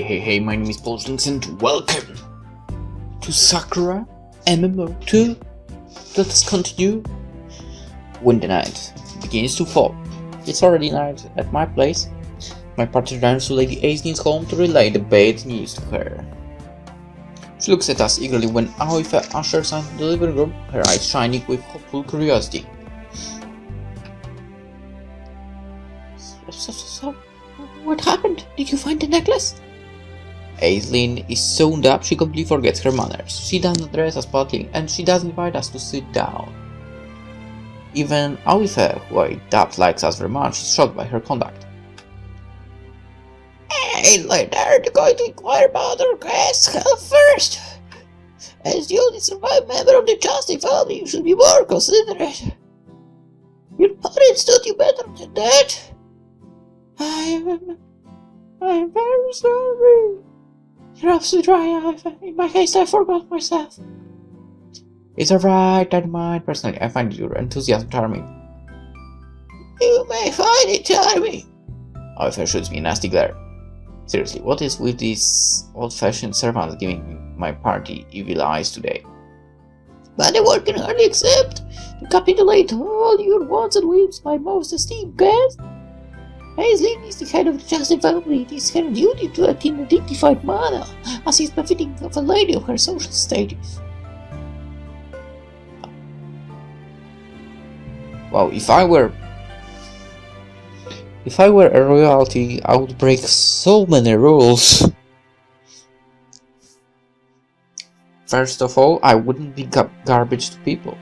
Hey, my name is PolishLynx and welcome to Sakura MMO 2. Let us continue. When the night begins to fall, it's already night at my place. My party runs to Lady Aislin's home to relay the bad news to her. She looks at us eagerly when Aoife ushers us into the living room, her eyes shining with hopeful curiosity. So, what happened? Did you find the necklace? Aislinn is zoned up, she completely forgets her manners. She doesn't address us politely, and she doesn't invite us to sit down. Even Aoife, who I doubt likes us very much, is shocked by her conduct. Hey, later, you're going to inquire about our guest's health first. As the only surviving member of the Justin family, you should be more considerate. Your parents taught you better than that. I'm very sorry. You're absolutely right, Aoife. In my case, I forgot myself. It's alright, I don't mind. Personally, I find your enthusiasm charming. You may find it charming. Aoife shoots me a nasty glare. Seriously, what is with these old-fashioned servants giving my party evil eyes today? But the word can hardly accept to capitulate all your wants and whims, my most esteemed guest. Aislinn is the head of the Justin family. It is her duty to act in a dignified manner, as is befitting of a lady of her social status. Wow, if I were a royalty, I would break so many rules. First of all, I wouldn't be garbage to people.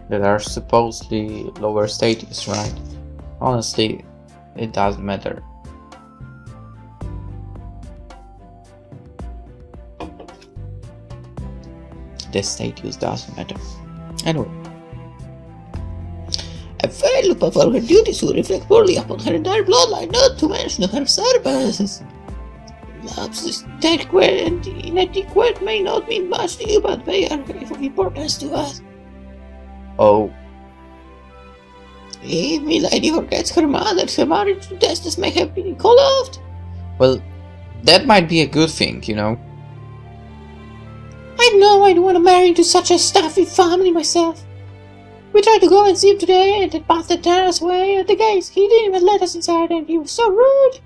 That are supposedly lower status, right? Honestly, it doesn't matter. The status doesn't matter. Anyway. A failure of her duties will reflect poorly upon her entire bloodline, not to mention her services. Lapses inadequate and inadequate may not mean much to you, but they are of importance to us. Oh. If Milady forgets her mother, her marriage to Destus may have been called off. Well, that might be a good thing, you know. I know I don't want to marry into such a stuffy family myself. We tried to go and see him today, and the bastard turned us away at the gates. He didn't even let us inside, and he was so rude.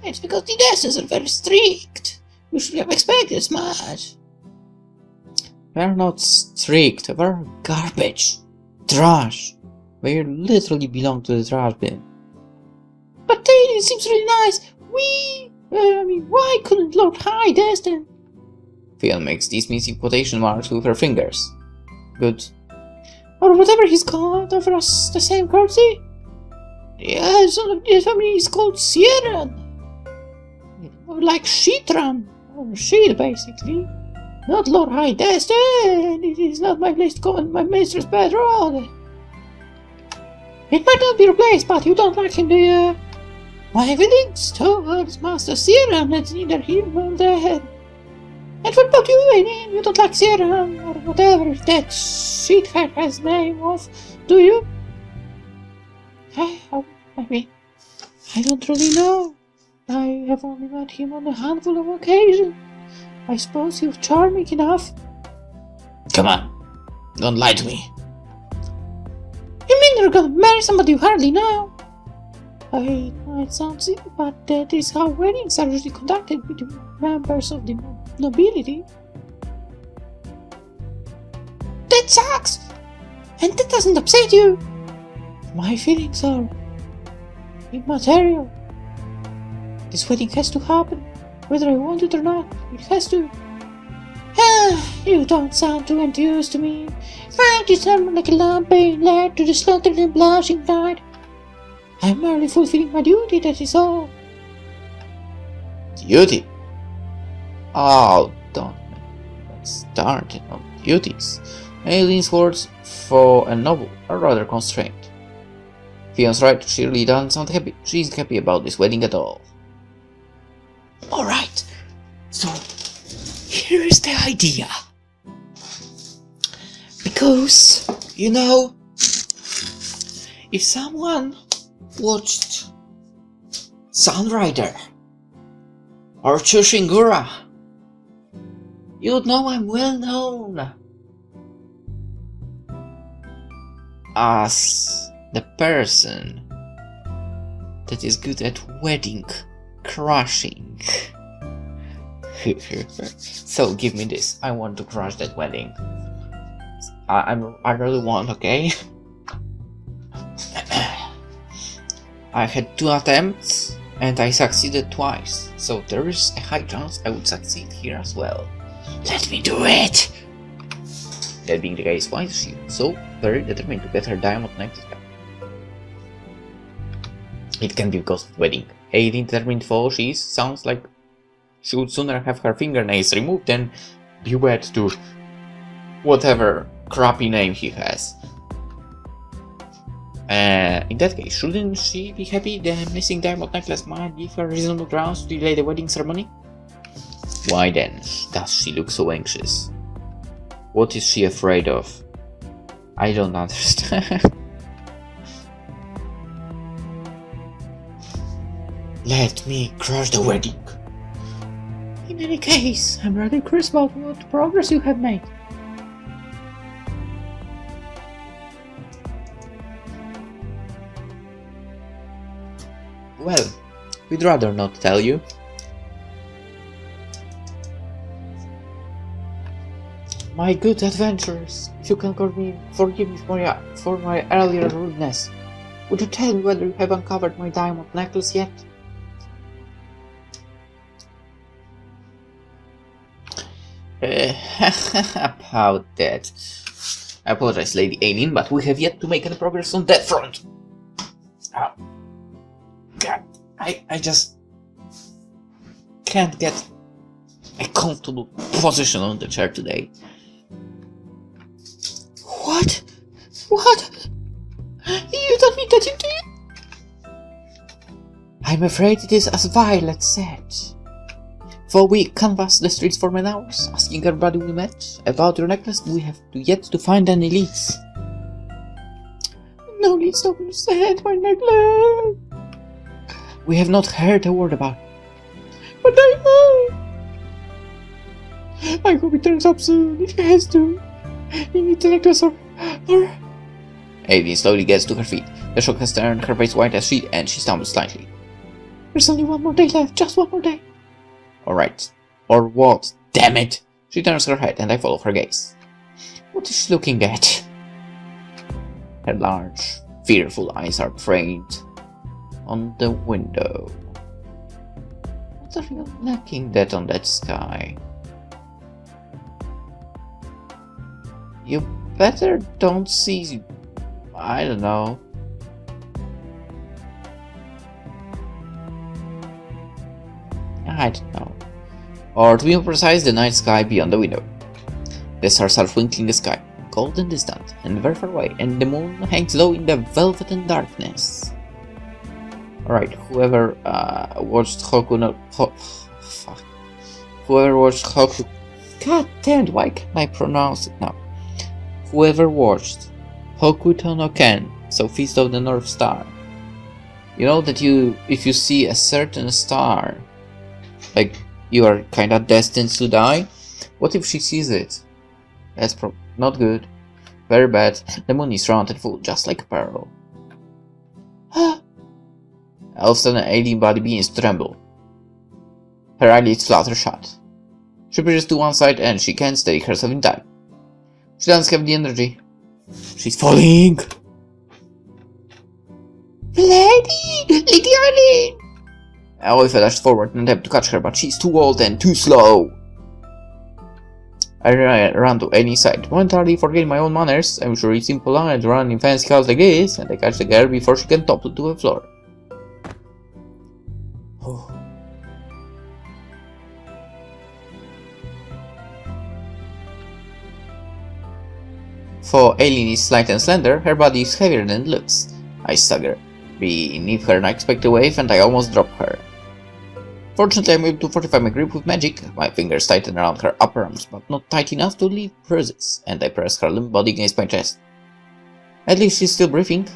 It's because the Destus are very strict. You should have expected as much. We're not strict, we're garbage. Trash. We literally belong to the trash bin. But Taylor seems really nice. Why couldn't Lord High Destin? Fiona makes these missing quotation marks with her fingers. Good. Or whatever he's called, offer us the same courtesy? Yeah, son of his family is called Sierran. Or like Sheetran, or Shield basically. Not Lord High Destin, it is not my place to comment my mistress better on. It might not be replaced, but you don't like him, do you? My feelings towards Master Sierran, it's neither here nor there. And what about you, Aileen? You don't like Sierran, or whatever that sheethead has name of, do you? I don't really know. I have only met him on a handful of occasions. I suppose you're charming enough. Come on, don't lie to me. You mean you're gonna marry somebody you hardly know? I know it sounds silly, but that is how weddings are usually conducted between members of the nobility. That sucks! And that doesn't upset you! My feelings are immaterial. This wedding has to happen. Whether I want it or not, it has to. You don't sound too enthused to me. You sound like a lamb being led to the slaughtered and blushing bride. I'm merely fulfilling my duty, that is all. Duty? Oh, don't start on duties. Aileen's words for a noble are rather constrained. Fiona's right, she really doesn't sound happy. She's happy about this wedding at all. Alright, so here is the idea. Because, you know, If someone watched Sunrider or Chushingura, you would know I'm well known as the person that is good at wedding crashing. So give me this. I want to crash that wedding. I really want, okay? I had 2 attempts and I succeeded twice, so there is a high chance I would succeed here as well. Let me do it! That being the case, why is she so very determined to get her diamond necklace back? It can be because of wedding. A determined foe she is, sounds like she would sooner have her fingernails removed than be wed to whatever crappy name he has. In that case, shouldn't she be happy the missing diamond necklace might give her reasonable grounds to delay the wedding ceremony? Why then does she look so anxious? What is she afraid of? I don't understand. Let me crush the wedding. In any case, I'm rather curious about what progress you have made. Well, we'd rather not tell you. My good adventurers, if you can forgive me for my earlier rudeness, would you tell me whether you have uncovered my diamond necklace yet? About that. I apologize, Lady Alien, but we have yet to make any progress on that front. Oh. God, I just can't get a comfortable position on the chair today. What? What? You don't mean that you do? I'm afraid it is as Viola said. For we canvassed the streets for many hours, asking everybody we met about your necklace. We have yet to find any leads. No leads, no one said my necklace. We have not heard a word about it. But I hope it turns up soon, if it has to. You need the necklace or... Alien slowly gets to her feet. The shock has turned her face white as sheet and she stumbles slightly. There's only one more day left, just one more day. Alright. Or what? Damn it! She turns her head and I follow her gaze. What is she looking at? Her large, fearful eyes are framed on the window. What are you looking at on that sky? You better don't see... I don't know. I don't know. Or to be more precise, the night sky beyond the window. The stars are twinkling in the sky, cold and distant, and very far away, and the moon hangs low in the velvet darkness. Alright, whoever watched Hoku no... fuck. Whoever watched Hoku... God damn, why can't I pronounce it now? Whoever watched Hokuto no Ken, so Feast of the North Star. You know that if you see a certain star, like you are kinda destined to die? What if she sees it? That's not good. Very bad. The moon is round and full, just like a pearl. All of a sudden, an alien body begins to tremble. Her eyelids flutter shut. She pushes to one side and she can't stay herself in time. She doesn't have the energy. She's falling! Lady Arlene! Oliver dashed forward and attempted to catch her, but she's too old and too slow. I ran to any side, momentarily forgetting my own manners. I'm sure it's impolite to run in fancy cars like this, and I catch the girl before she can topple to the floor. Oh. For Alien is slight and slender, her body is heavier than it looks. I stagger beneath her unexpected wave and I almost drop her. Fortunately, I'm able to fortify my grip with magic. My fingers tighten around her upper arms, but not tight enough to leave bruises, and I press her limp body against my chest. At least she's still breathing.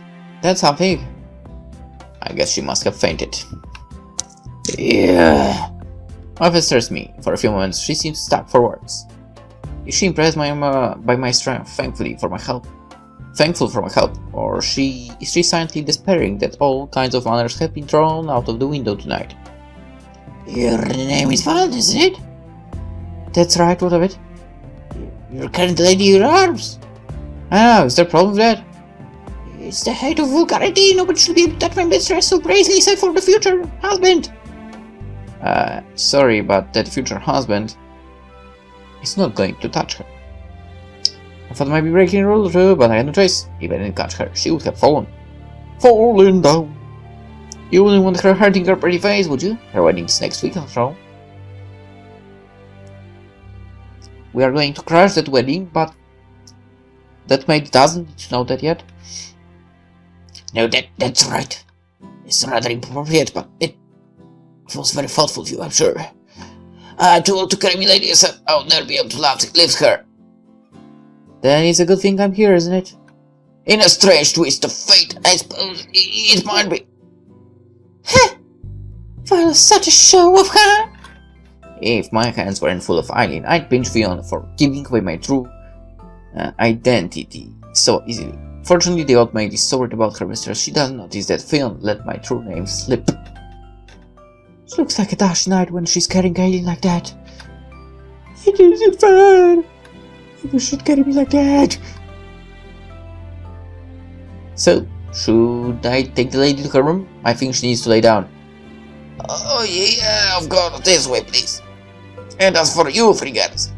That's something. I guess she must have fainted. Yeah. My face stirs me. For a few moments, she seems stuck for words. Is she impressed by my strength? Thankful for my help, or is she silently despairing that all kinds of manners have been thrown out of the window tonight? Your name is Viola, isn't it? That's right, what of it? You're current lady in your arms. Ah, is there a problem with that? It's the height of vulgarity. Nobody should be able to touch my mistress so brazely, save for the future husband. Sorry, but that future husband is not going to touch her. I thought I might be breaking a rule or two, but I had no choice. If I didn't catch her, she would have fallen. Fallen down. You wouldn't want her hurting her pretty face, would you? Her wedding's next week, after all. We are going to crash that wedding, but that maid doesn't. Did you know that yet? No, that's right. It's rather inappropriate, but it was very thoughtful of you, I'm sure. I'm too old to carry me, lady Asaph. I'll never be able to lift her. Then it's a good thing I'm here, isn't it? In a strange twist of fate, I suppose it might be. Huh! For such a show of her! If my hands weren't full of Eileen, I'd pinch Viola for giving away my true identity so easily. Fortunately, the old maid is so worried about her mistress, she doesn't notice that Viola let my true name slip. It looks like a dash night when she's carrying Eileen like that. It isn't fair! You should carry me like that! So, should I take the lady to her room? I think she needs to lay down. Oh yeah, of course, this way please. And as for you, Frigares,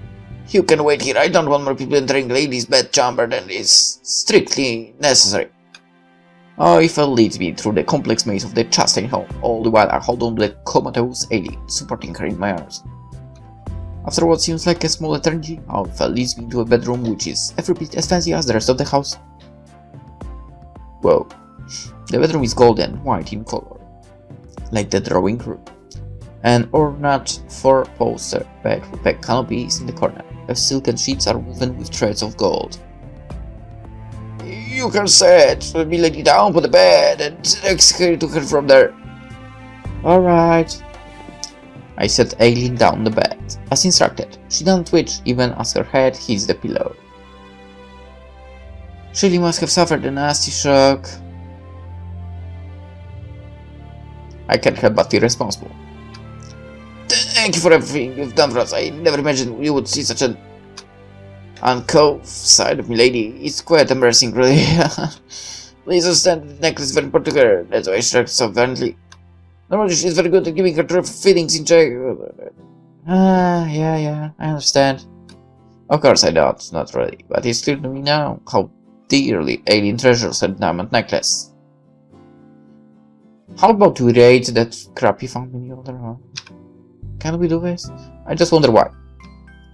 you can wait here. I don't want more people entering ladies' bedchamber than is strictly necessary. Oh, if it leads me through the complex maze of the Chastain home, all the while I hold on to the comatose alien, supporting her in my arms. After what seems like a small eternity, Alpha leads me to a bedroom which is every bit as fancy as the rest of the house. Whoa. The bedroom is gold and white in color, like the drawing room. An ornate four-poster bed with a canopy is in the corner. The silken sheets are woven with threads of gold. You can set me lady down on the bed and execute her from there. Alright. I set Aileen down on the bed, as instructed. She doesn't twitch, even as her head hits the pillow. She must have suffered a nasty shock. I can't help but feel responsible. Thank you for everything you've done for us. I never imagined you would see such an uncouth side of me, lady. It's quite embarrassing, really. Please understand the necklace is very important to her. That's why she acts so violently. Normally she's very good at giving her true feelings in check. Yeah, I understand. Of course I don't, not really, but it's clear to me now how dearly Aileen treasures her diamond necklace. How about we raid that crap you found in the other one? Can we do this? I just wonder why.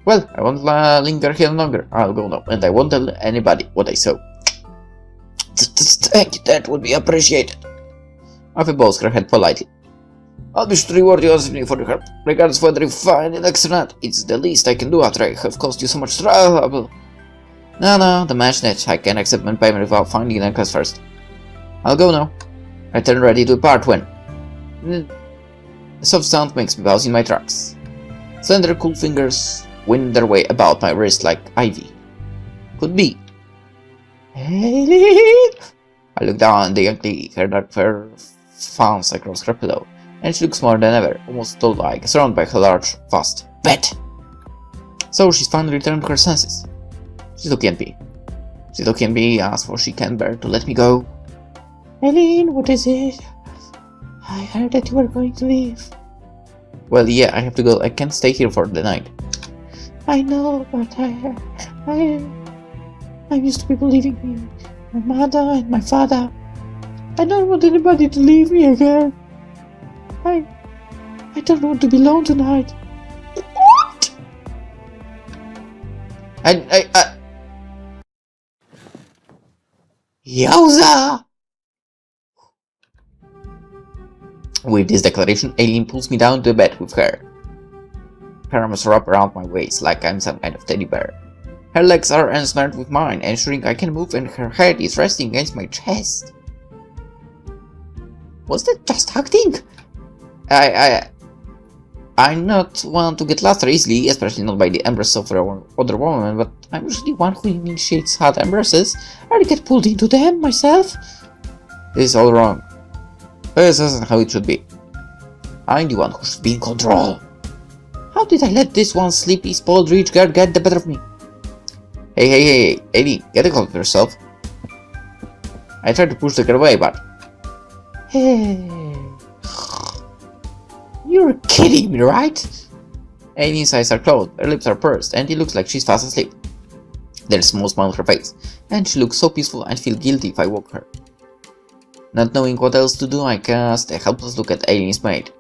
Well, I won't linger here longer. I'll go now, and I won't tell anybody what I saw. Thank you, that would be appreciated. Ivy bows her head politely. I'll be sure to reward you honestly for your help. Regardless of whether you find it next or not, it's the least I can do after I have caused you so much trouble. No, the matchnet. I can't accept my payment without finding the necklace first. I'll go now. I turn ready to depart when a soft sound makes me pause in my tracks. Slender, cool fingers wind their way about my wrist like ivy. Could be. Aileen! I look down and distinctly her dark hair fawns across her pillow, and she looks more than ever, almost doll-like, surrounded by her large, vast bed. So she's finally returned to her senses. She's looking at me. She's looking at me as for she can't bear to let me go. Aileen, what is it? I heard that you were going to leave. Well, yeah, I have to go. I can't stay here for the night. I know, but I'm used to people leaving me. My mother and my father. I don't want anybody to leave me again. I don't want to be alone tonight. What? Yowza! With this declaration, Aileen pulls me down to the bed with her. Her arms wrap around my waist like I'm some kind of teddy bear. Her legs are ensnared with mine, ensuring I can move, and her head is resting against my chest. Was that just acting? I'm not one to get lost easily, especially not by the embrace of other woman, but I'm usually one who initiates hot embraces. I get pulled into them myself. This is all wrong. This isn't how it should be. I'm the one who should be in control. How did I let this one sleepy, spoiled rich girl get the better of me? Hey, Eddie, get a hold of yourself. I tried to push the girl away, but... Hey... You're kidding me, right? Eileen's eyes are closed, her lips are pursed, and it looks like she's fast asleep. There's a small smile on her face, and she looks so peaceful I feel guilty if I woke her. Not knowing what else to do, I cast a helpless look at Eileen's maid.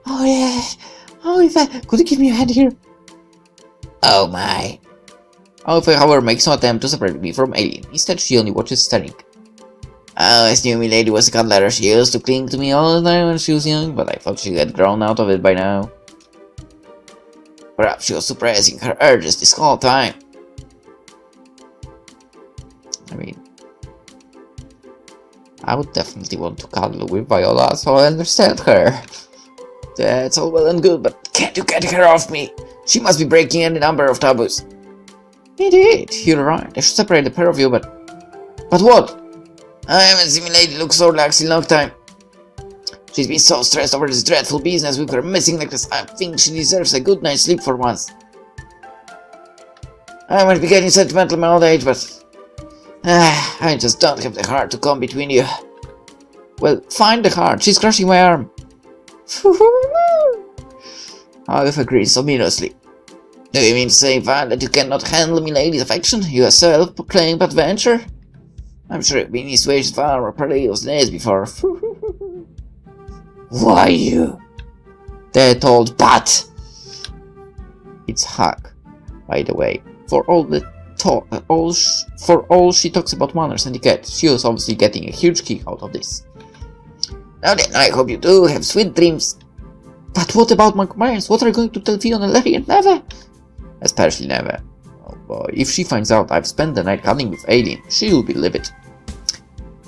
Oh yeah... Oh, if I... Could you give me a hand here? Oh my... Alpha, however, makes no attempt to separate me from Eileen. Instead, she only watches staring. Oh, I knew my lady was a cuddler. She used to cling to me all the time when she was young, but I thought she had grown out of it by now. Perhaps she was suppressing her urges this whole time. I mean... I would definitely want to cuddle with Viola, so I understand her. That's all well and good, but can't you get her off me? She must be breaking any number of taboos. Indeed, You're right. I should separate the pair of you, but... But what? I haven't seen my lady look so relaxed in a long time. She's been so stressed over this dreadful business with her missing necklace. I think she deserves a good night's sleep for once. I might be getting sentimental in my old age, but... I just don't have the heart to come between you. Well, find the heart. She's crushing my arm. I've agreed ominously. Do you mean to say, Val, that you cannot handle me lady's affection, you yourself proclaimed adventure? I'm sure you've been in situations far more perilous than this before. Why you? That old bat! It's Huck, by the way. For all she talks about manners and etiquette, she was obviously getting a huge kick out of this. Now then, I hope you do have sweet dreams. But what about my commands? What are you going to tell Fiona, Larry, and Neva? Especially Neva. Oh boy, if she finds out I've spent the night cuddling with Aileen, she'll be livid.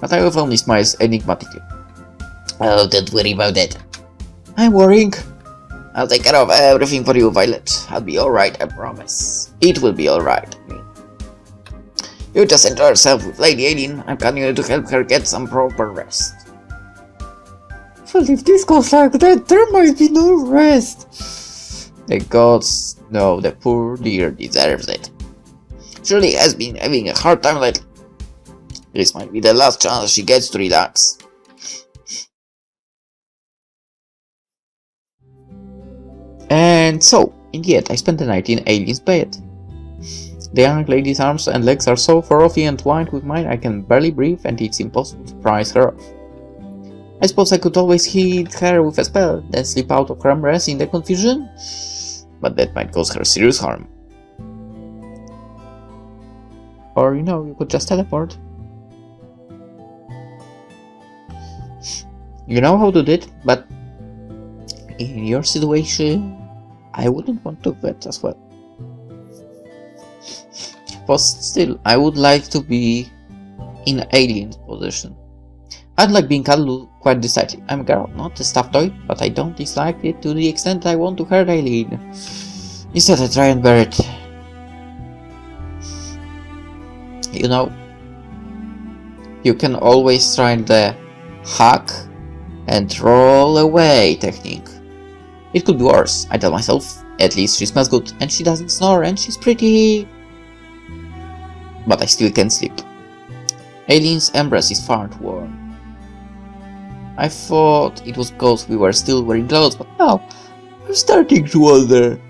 But I will only smile enigmatically. Oh, don't worry about that. I'm worrying. I'll take care of everything for you, Violet. I'll be alright, I promise. It will be alright. You just enjoy yourself with Lady Aileen. I'm coming here to help her get some proper rest. Well, if this goes like that, there might be no rest. The gods know the poor dear deserves it. Surely has been having a hard time lately. This might be the last chance she gets to relax. And so, in the end, I spent the night in Aileen's bed. The young lady's arms and legs are so thoroughly entwined with mine I can barely breathe, and it's impossible to prise her off. I suppose I could always hit her with a spell, then slip out of her armrest in the confusion, but that might cause her serious harm. Or, you could just teleport. You know how to do it, but in your situation, I wouldn't want to do that as well. But still, I would like to be in Aileen's position. I'd like being cuddled quite decidedly. I'm a girl, not a stuffed toy, but I don't dislike it to the extent that I want to hurt Aileen. Instead, I try and bear it. You can always try the hack and roll away technique. It could be worse, I tell myself. At least she smells good, and she doesn't snore, and she's pretty. But I still can't sleep. Aileen's embrace is far too warm. I thought it was because we were still wearing clothes, but now I'm starting to wonder.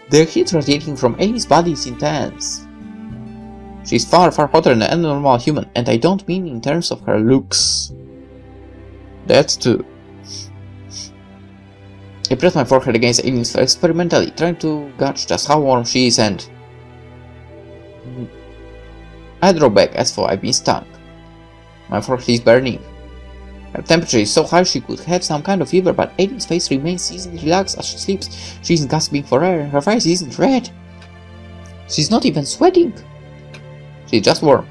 The heat radiating from Aileen's body is intense. She's far hotter than a normal human, and I don't mean in terms of her looks. That too. I pressed my forehead against Aileen's face experimentally, trying to gauge just how warm she is, and I draw back as though I've been stung. My forehead is burning. Her temperature is so high she could have some kind of fever, but Aileen's face remains easily relaxed as she sleeps. She isn't gasping for air, and her face isn't red. She's not even sweating. She's just warm.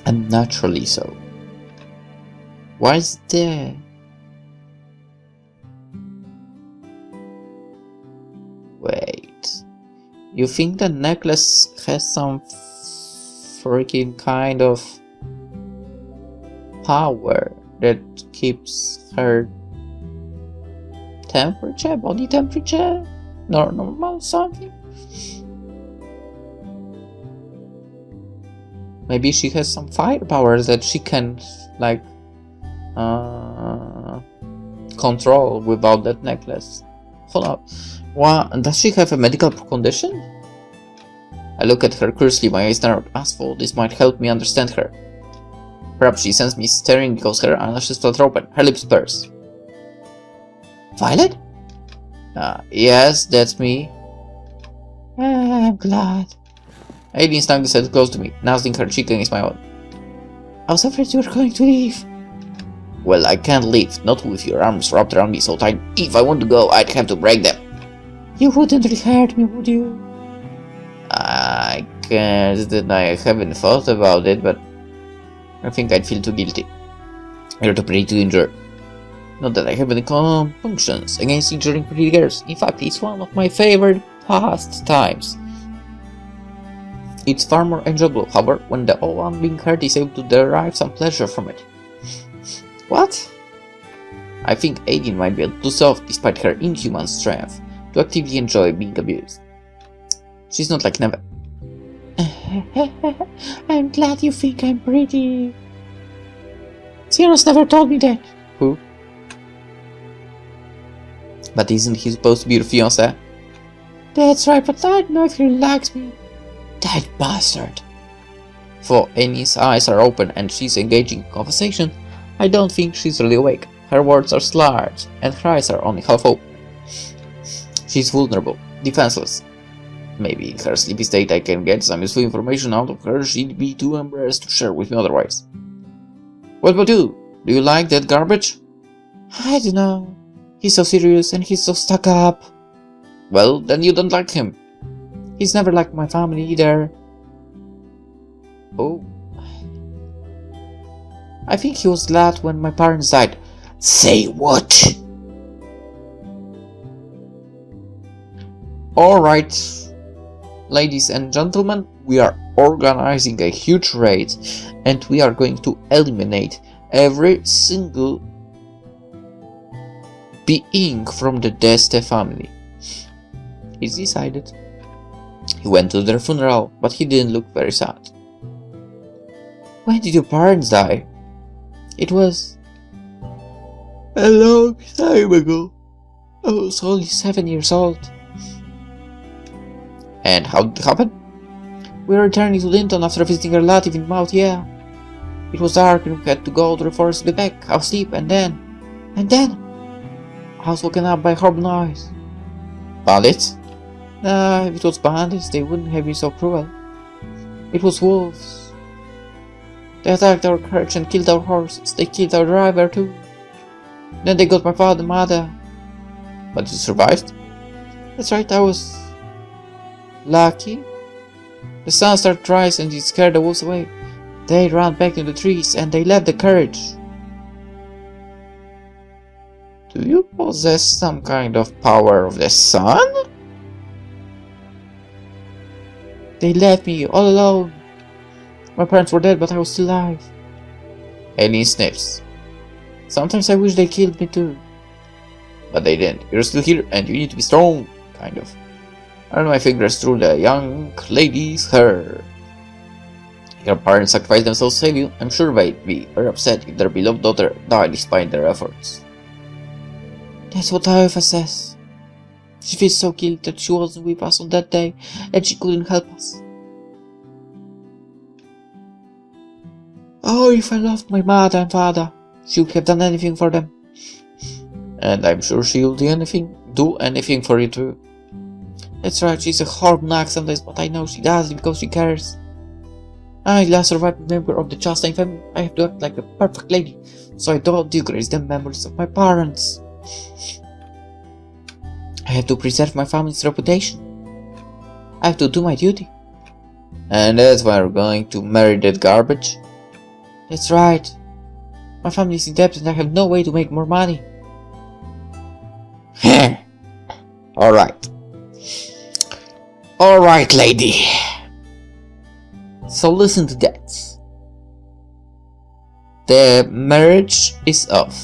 And naturally so. Why is it there? Wait. You think the necklace has some freaking kind of power that keeps her temperature, body temperature, normal something? Maybe she has some firepower that she can like control without that necklace. Hold up. What? Does she have a medical condition? I look at her curiously, my eyes narrowed. Asphalt, this might help me understand her. Perhaps she sends me staring because her eyelashes flutter open, her lips purse. Violet? Yes, that's me. I'm glad. Aileen snuggled his head close to me, nuzzling her cheek against my own. I was afraid you were going to leave. Well, I can't leave, not with your arms wrapped around me so tight. If I want to go, I'd have to break them. You wouldn't really hurt me, would you? I can't deny I haven't thought about it, but I think I'd feel too guilty. You're too pretty to injure. Not that I have any compunctions against injuring pretty girls. In fact, it's one of my favorite pastimes. It's far more enjoyable, however, when the one being hurt is able to derive some pleasure from it. What? I think Aileen might be a little too soft, despite her inhuman strength, to actively enjoy being abused. She's not like Neve. I'm glad you think I'm pretty. Sierra's never told me that. Who? But isn't he supposed to be your fiancé? That's right, but I don't know if he likes me. That bastard. For Annie's eyes are open and she's engaging in conversation, I don't think she's really awake. Her words are slurred, and her eyes are only half open. She's vulnerable, defenseless. Maybe in her sleepy state I can get some useful information out of her she'd be too embarrassed to share with me otherwise. What about you? Do you like that garbage? I don't know. He's so serious and he's so stuck up. Well, then you don't like him. He's never liked my family either. Oh. I think he was glad when my parents died. Say what? Alright, ladies and gentlemen, we are organizing a huge raid and we are going to eliminate every single being from the Deste family. It's decided. He went to their funeral, but he didn't look very sad. When did your parents die? It was a long time ago. I was only 7 years old. And how did it happen? We were returning to Linton after visiting a relative in Mount, yeah. It was dark and we had to go to the forest to be back. I was asleep and then I was woken up by a horrible noise. Bandits? If it was bandits, they wouldn't have been so cruel. It was wolves. They attacked our carriage and killed our horses. They killed our driver too. Then they got my father and mother. But you survived? That's right, I was lucky. The sun started to rise and it scared the wolves away. They ran back into the trees and they left the carriage. Do you possess some kind of power of the sun? They left me all alone. My parents were dead, but I was still alive. Aileen sniffs. Sometimes I wish they killed me too. But they didn't. You're still here and you need to be strong, kind of. I run my fingers through the young lady's hair. Your parents sacrificed themselves to save you. I'm sure they'd be very upset if their beloved daughter died despite their efforts. That's what Viola says. She feels so guilty that she wasn't with us on that day and she couldn't help us. Oh, if I loved my mother and father, she would have done anything for them. And I'm sure she'll do anything for you too. That's right, she's a horrible nag sometimes, but I know she does it because she cares. I'm the last surviving member of the Chastain family. I have to act like a perfect lady, so I don't degrade the memories of my parents. I have to preserve my family's reputation. I have to do my duty. And that's why we're going to marry that garbage? That's right. My family is in debt and I have no way to make more money. Alright. Alright, lady. So listen to that. The marriage is off.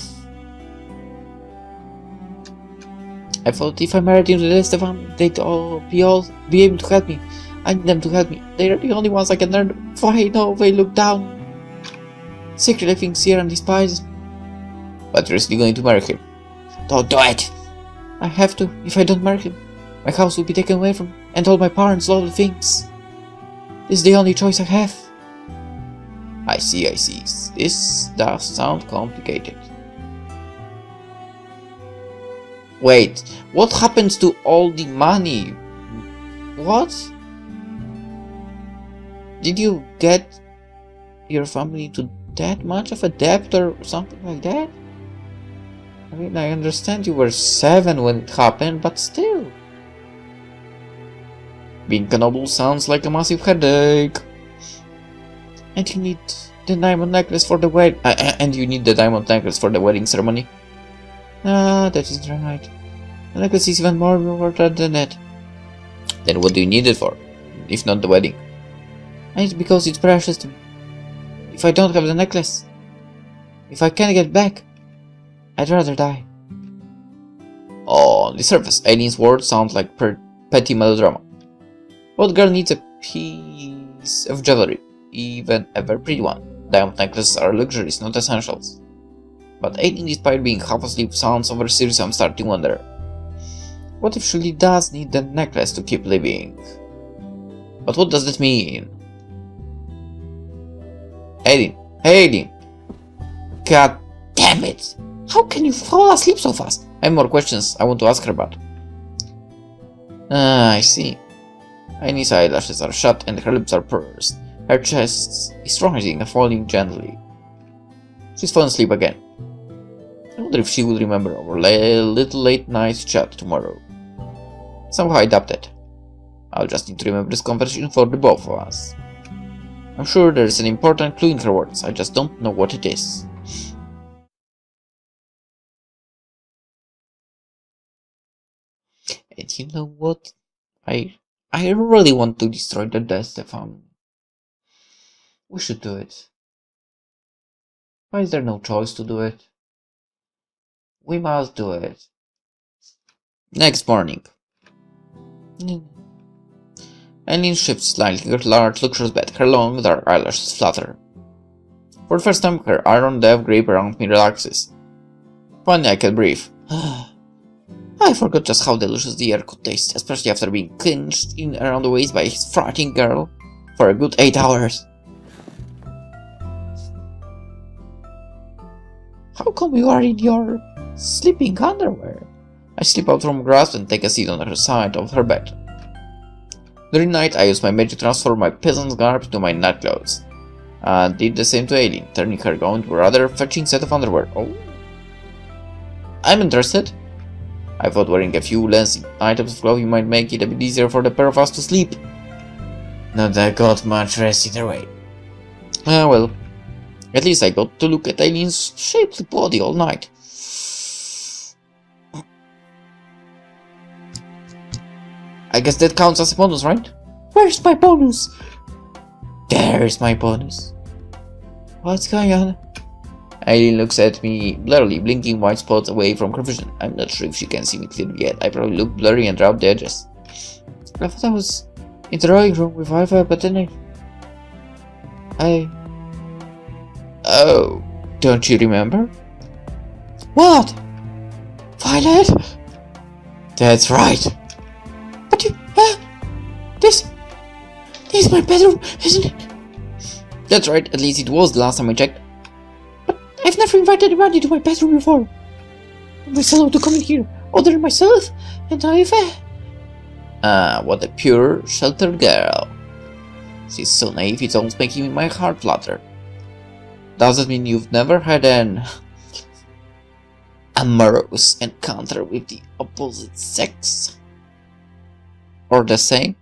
I thought if I married into the Stefan, they'd all be able to help me. I need them to help me. They're the only ones I can learn. Why no, they look down. Secretly I think Sierra despises me. But you're still going to marry him. Don't do it! I have to. If I don't marry him, my house will be taken away from me, and all my parents' lovely things. This is the only choice I have. I see. This does sound complicated. Wait, what happens to all the money? What? Did you get your family to that much of a debt or something like that? I mean, I understand you were 7 when it happened, but still. Being a noble sounds like a massive headache. And you need the diamond necklace for the wedding. And you need the diamond necklace for the wedding ceremony? Ah, that isn't right. The necklace is even more important than that. Then what do you need it for, if not the wedding? And it's because it's precious to me. If I don't have the necklace, if I can't get back, I'd rather die. Oh, on the surface, Aileen's words sound like petty melodrama. What girl needs a piece of jewelry, even a very pretty one? Diamond necklaces are luxuries, not essentials. But Aileen, despite being half asleep, sounds over serious. I'm starting to wonder. What if she really does need the necklace to keep living? But what does that mean? Aileen! Hey, Aileen! God damn it! How can you fall asleep so fast? I have more questions I want to ask her about. I see. Aileen's eyelashes are shut and her lips are pursed. Her chest is rising and falling gently. She's fallen asleep again. I wonder if she will remember our little late night chat tomorrow. Somehow I doubt it. I'll just need to remember this conversation for the both of us. I'm sure there is an important clue in her words, I just don't know what it is. And you know what? I really want to destroy the Death Stefan. We should do it. Why is there no choice to do it? We must do it. Next morning. Aileen shifts slightly in her large, luxurious bed. Her long, dark eyelashes flutter. For the first time, her iron death grip around me relaxes. Finally, I can breathe. I forgot just how delicious the air could taste, especially after being clinched in around the waist by his frightening girl for a good 8 hours. How come you are in your sleeping underwear? I slip out from her grasp and take a seat on her side of her bed. During night, I use my magic to transform my peasant's garb into my night clothes. And did the same to Aileen, turning her gown into a rather fetching set of underwear. Oh, I'm interested. I thought wearing a few less items of clothing might make it a bit easier for the pair of us to sleep. Not that I got much rest either way. Well, at least I got to look at Aileen's shapely body all night. I guess that counts as a bonus, right? Where's my bonus? There's my bonus. What's going on? Aileen looks at me blurrily, blinking white spots away from her vision. I'm not sure if she can see me clearly yet. I probably look blurry and around the edges. I thought I was in the drawing room with Wi-Fi, but then Oh, don't you remember? What? Violet? That's right. But you... This is my bedroom, isn't it? That's right, at least it was the last time I checked. But I've never invited anybody to my bedroom before. Nobody's allowed to come in here, other than myself and Ivy. What a pure, sheltered girl. She's so naive, it's almost making my heart flutter. Does it mean you've never had an amorous encounter with the opposite sex? Or the same?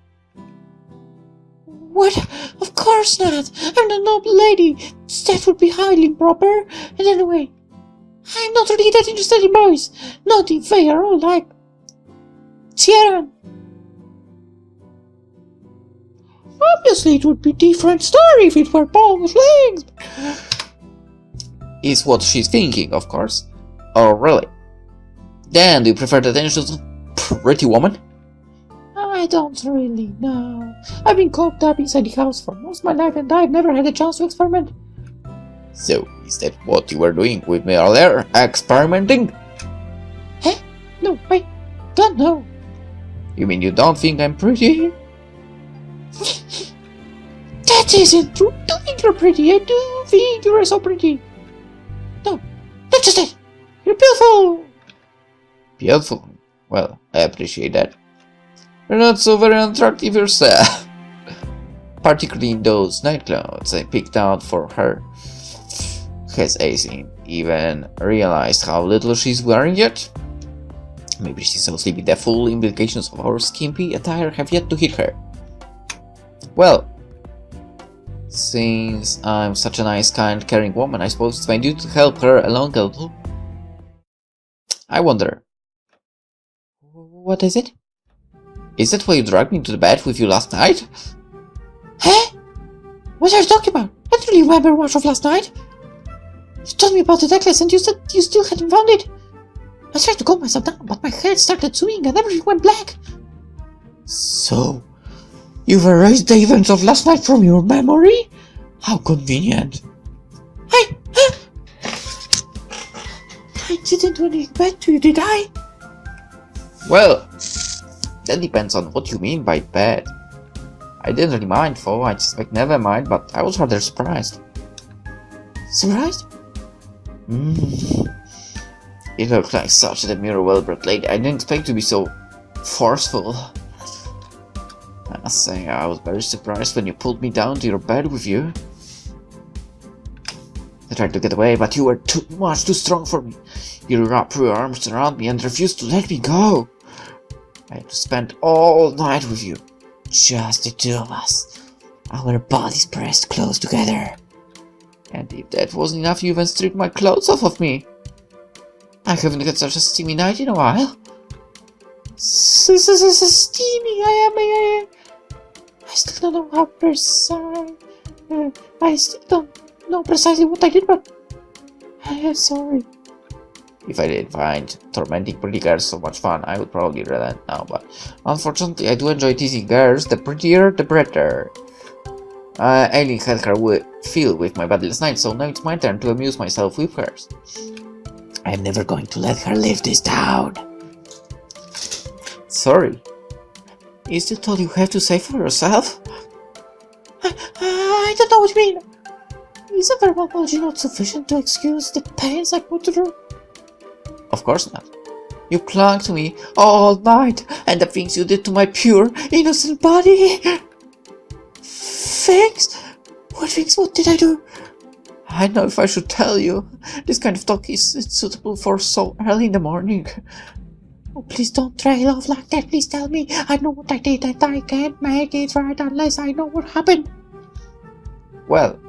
What? Of course not! I'm a noble lady! That would be highly improper. And anyway, I'm not really that interested in boys. Not if they are all like Sierra. Obviously, it would be a different story if it were PolishLynx. Is what she's thinking, of course. Oh, really? Then do you prefer the attention to pretty woman? I don't really know. I've been cooped up inside the house for most of my life and I've never had a chance to experiment. So, is that what you were doing with me earlier? Experimenting? Huh? No, I don't know. You mean you don't think I'm pretty? That isn't true. I do think you're pretty. I do think you're so pretty. No, that's just it. You're beautiful. Beautiful? Well, I appreciate that. You're not so very attractive yourself. Particularly in those nightclothes I picked out for her. Has Ace even realized how little she's wearing yet? Maybe she's so sleepy the full implications of our skimpy attire have yet to hit her. Well, since I'm such a nice, kind, caring woman, I suppose it's my duty to help her along a little. I wonder. What is it? Is that why you dragged me to the bed with you last night? Huh? What are you talking about? I don't really remember much of last night. You told me about the necklace and you said you still hadn't found it. I tried to calm myself down, but my head started swimming and everything went black. So, you've erased the events of last night from your memory? How convenient. I didn't do anything bad to you, did I? Well, that depends on what you mean by bad. I didn't really mind, though. I just never mind, but I was rather surprised. Surprised? You look like such a demure, well-bred lady. I didn't expect to be so forceful. I must say, I was very surprised when you pulled me down to your bed with you. I tried to get away, but you were too strong for me. You wrapped your arms around me and refused to let me go. I had to spend all night with you. Just the two of us. Our bodies pressed close together. And if that wasn't enough, you even stripped my clothes off of me. I haven't had such a steamy night in a while. Steamy, I still don't know how precise. I still don't know precisely what I did, but I am sorry. If I didn't find tormenting pretty girls so much fun, I would probably relent now, but unfortunately I do enjoy teasing girls. The prettier, the better. Aileen had her fill with my body last night, so now it's my turn to amuse myself with hers. I'm never going to let her live this down. Sorry. Is that all you have to say for yourself? I don't know what you mean. Is a verbal apology not sufficient to excuse the pains I put through? Of course not. You clung to me all night, and the things you did to my pure, innocent body. Things? What things? What did I do? I don't know if I should tell you. This kind of talk isn't suitable for so early in the morning. Oh, please don't trail off like that. Please tell me. I know what I did and I can't make it right unless I know what happened. Well,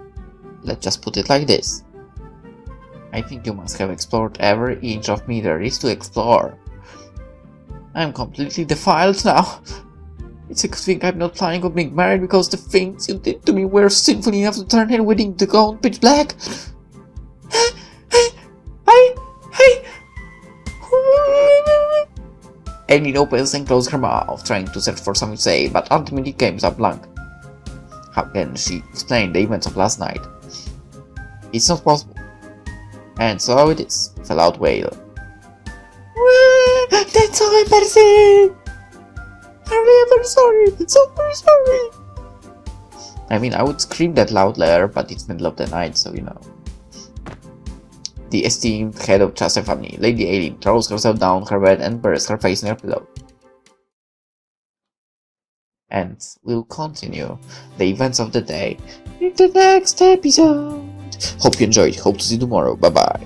let's just put it like this. I think you must have explored every inch of me there is to explore. I'm completely defiled now. It's a good thing I'm not planning on being married because the things you did to me were sinful enough to turn her wedding to go pitch black. Aileen opens and closes her mouth, trying to search for something to say, but ultimately comes up blank. How can she explain the events of last night? It's not possible. And so it is, with a loud wail. That's so embarrassing! I'm really very sorry, so very sorry! I mean, I would scream that loud later, but it's middle of the night, so you know. The esteemed head of Chester family, Lady Aileen, throws herself down her bed and buries her face in her pillow. And we'll continue the events of the day in the next episode. Hope you enjoyed. Hope to see you tomorrow. Bye bye.